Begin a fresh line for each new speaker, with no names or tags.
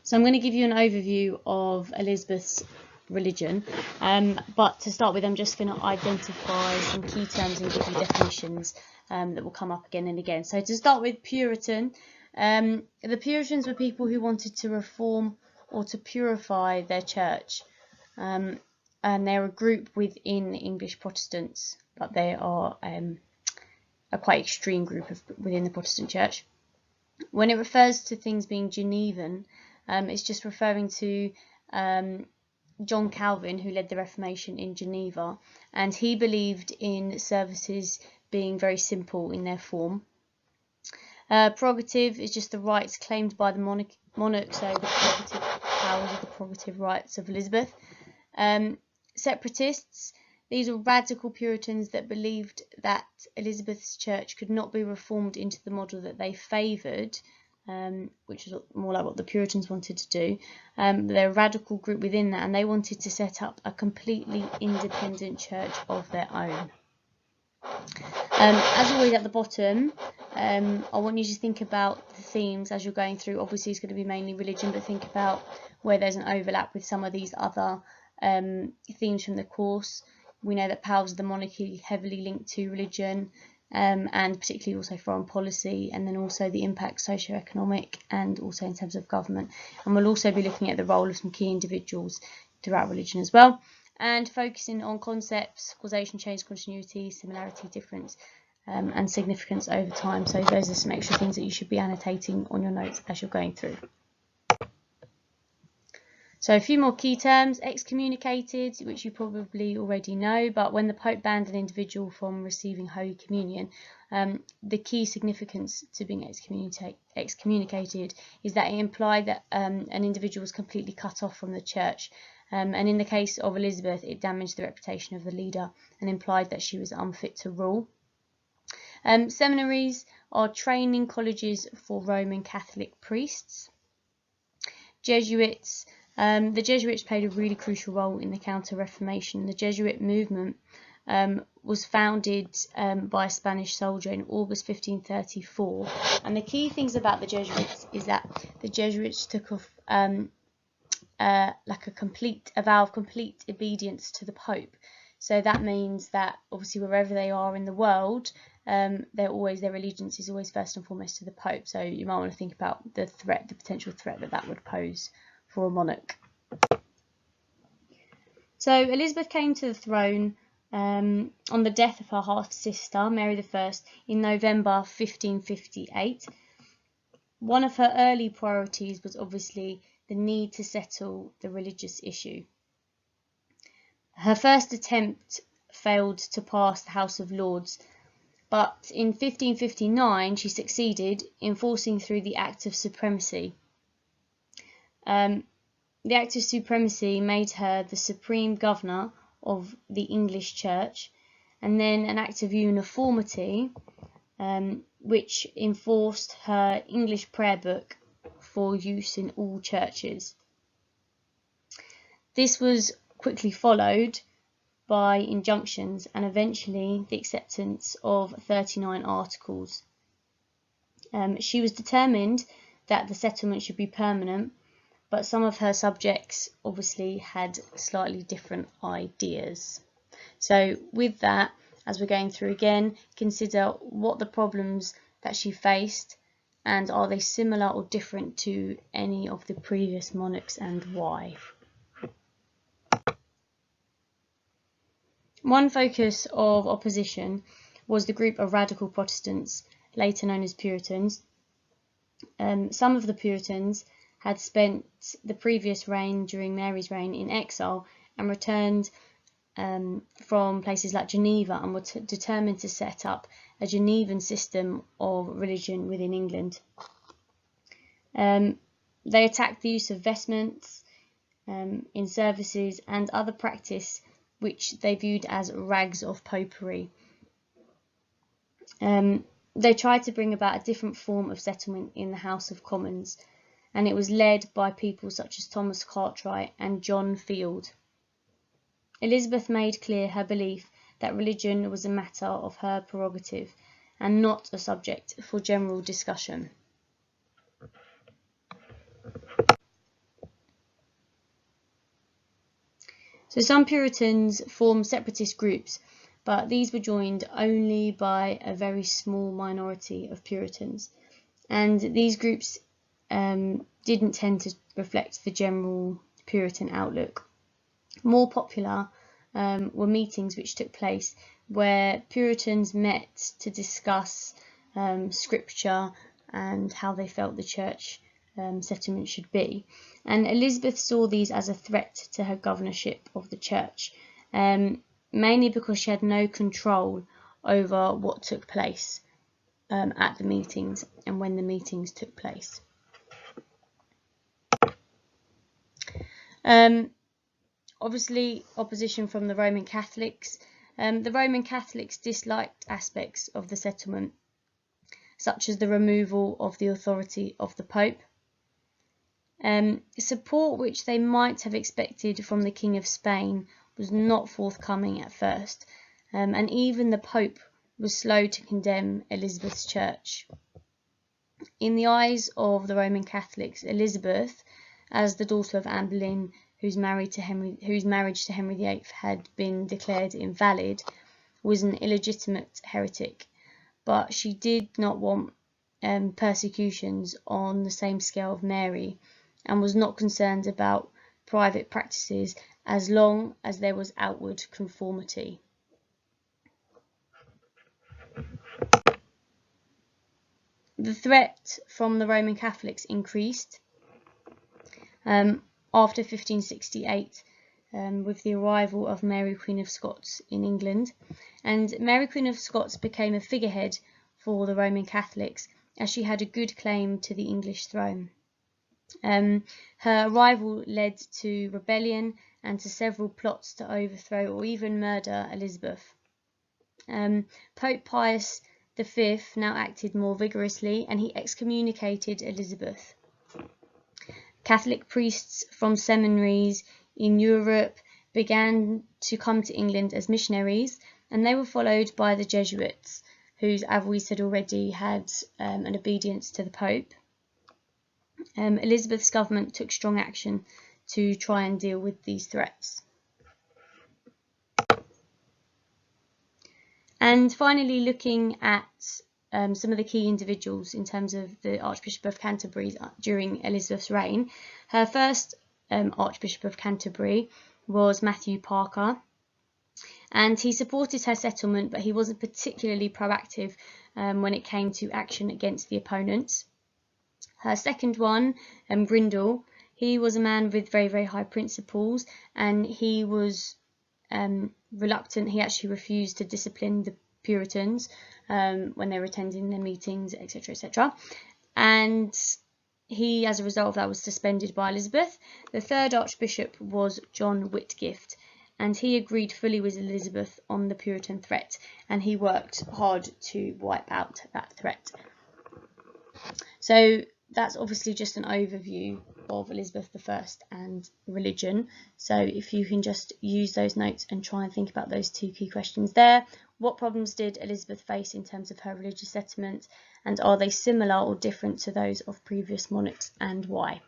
So I'm going to give you an overview of Elizabeth's religion, but to start with I'm just going to identify some key terms and give you definitions that will come up again and again. So to start with, Puritan. The Puritans were people who wanted to reform or to purify their church, and they're a group within English Protestants, but they are a quite extreme group within the Protestant church. When it refers to things being Genevan, it's just referring to John Calvin, who led the Reformation in Geneva, and he believed in services being very simple in their form. Prerogative is just the rights claimed by the monarch, so the prerogative powers or the prerogative rights of Elizabeth. Separatists, these are radical Puritans that believed that Elizabeth's church could not be reformed into the model that they favoured, which is more like what the Puritans wanted to do. They're a radical group within that, and they wanted to set up a completely independent church of their own. As always at the bottom, I want you to think about the themes as you're going through. Obviously it's going to be mainly religion, but think about where there's an overlap with some of these other themes from the course. We know that powers of the monarchy heavily linked to religion, and particularly also foreign policy, and then also the impact socio-economic and also in terms of government. And we'll also be looking at the role of some key individuals throughout religion as well, and focusing on concepts, causation, change, continuity, similarity, difference, and significance over time. So those are some extra things that you should be annotating on your notes as you're going through. So a few more key terms: excommunicated, which you probably already know, but when the Pope banned an individual from receiving Holy Communion, the key significance to being excommunicated is that it implied that an individual was completely cut off from the church. And in the case of Elizabeth, it damaged the reputation of the leader and implied that she was unfit to rule. Seminaries are training colleges for Roman Catholic priests. Jesuits. The Jesuits played a really crucial role in the Counter-Reformation. The Jesuit movement was founded by a Spanish soldier in August 1534. And the key things about the Jesuits is that the Jesuits took off a vow of complete obedience to the Pope. So that means that obviously wherever they are in the world, their allegiance is always first and foremost to the Pope. So you might want to think about the potential threat that would pose for a monarch. So Elizabeth came to the throne on the death of her half-sister, Mary I, in November 1558. One of her early priorities was obviously the need to settle the religious issue. Her first attempt failed to pass the House of Lords, but in 1559 she succeeded in forcing through the Act of Supremacy. The Act of Supremacy made her the supreme governor of the English Church, and then an Act of Uniformity, which enforced her English prayer book for use in all churches. This was quickly followed by injunctions and eventually the acceptance of 39 articles. She was determined that the settlement should be permanent, but some of her subjects obviously had slightly different ideas. So with that, as we're going through again, consider what the problems that she faced, and are they similar or different to any of the previous monarchs, and why. One focus of opposition was the group of radical Protestants, later known as Puritans. Some of the Puritans had spent the previous reign, during Mary's reign, in exile and returned from places like Geneva, and were determined to set up a Genevan system of religion within England. They attacked the use of vestments in services and other practice which they viewed as rags of popery. They tried to bring about a different form of settlement in the House of Commons, and it was led by people such as Thomas Cartwright and John Field. Elizabeth made clear her belief that religion was a matter of her prerogative and not a subject for general discussion. So some Puritans formed separatist groups, but these were joined only by a very small minority of Puritans. And these groups didn't tend to reflect the general Puritan outlook. More popular were meetings which took place where Puritans met to discuss scripture and how they felt the church settlement should be. And Elizabeth saw these as a threat to her governorship of the church, mainly because she had no control over what took place at the meetings and when the meetings took place. Obviously, opposition from the Roman Catholics. The Roman Catholics disliked aspects of the settlement, such as the removal of the authority of the Pope. Support which they might have expected from the King of Spain was not forthcoming at first, and even the Pope was slow to condemn Elizabeth's church. In the eyes of the Roman Catholics, Elizabeth, as the daughter of Anne Boleyn, whose marriage to Henry VIII had been declared invalid, was an illegitimate heretic, but she did not want persecutions on the same scale of Mary, and was not concerned about private practices as long as there was outward conformity. The threat from the Roman Catholics increased after 1568 with the arrival of Mary Queen of Scots in England, and Mary Queen of Scots became a figurehead for the Roman Catholics as she had a good claim to the English throne. Her arrival led to rebellion and to several plots to overthrow or even murder Elizabeth. Pope Pius V now acted more vigorously, and he excommunicated Elizabeth. Catholic priests from seminaries in Europe began to come to England as missionaries, and they were followed by the Jesuits, whose, as we said already, had an obedience to the Pope. Elizabeth's government took strong action to try and deal with these threats. And finally, looking at some of the key individuals in terms of the Archbishop of Canterbury during Elizabeth's reign. Her first Archbishop of Canterbury was Matthew Parker, and he supported her settlement, but he wasn't particularly proactive when it came to action against the opponents. Her second one, Grindal, he was a man with very, very high principles, and he was reluctant. He actually refused to discipline the Puritans when they were attending their meetings, etc., etc. And he, as a result of that, was suspended by Elizabeth. The third Archbishop was John Whitgift, and he agreed fully with Elizabeth on the Puritan threat, and he worked hard to wipe out that threat. So that's obviously just an overview of Elizabeth I and religion. So if you can just use those notes and try and think about those two key questions there. What problems did Elizabeth face in terms of her religious settlement, and are they similar or different to those of previous monarchs, and why?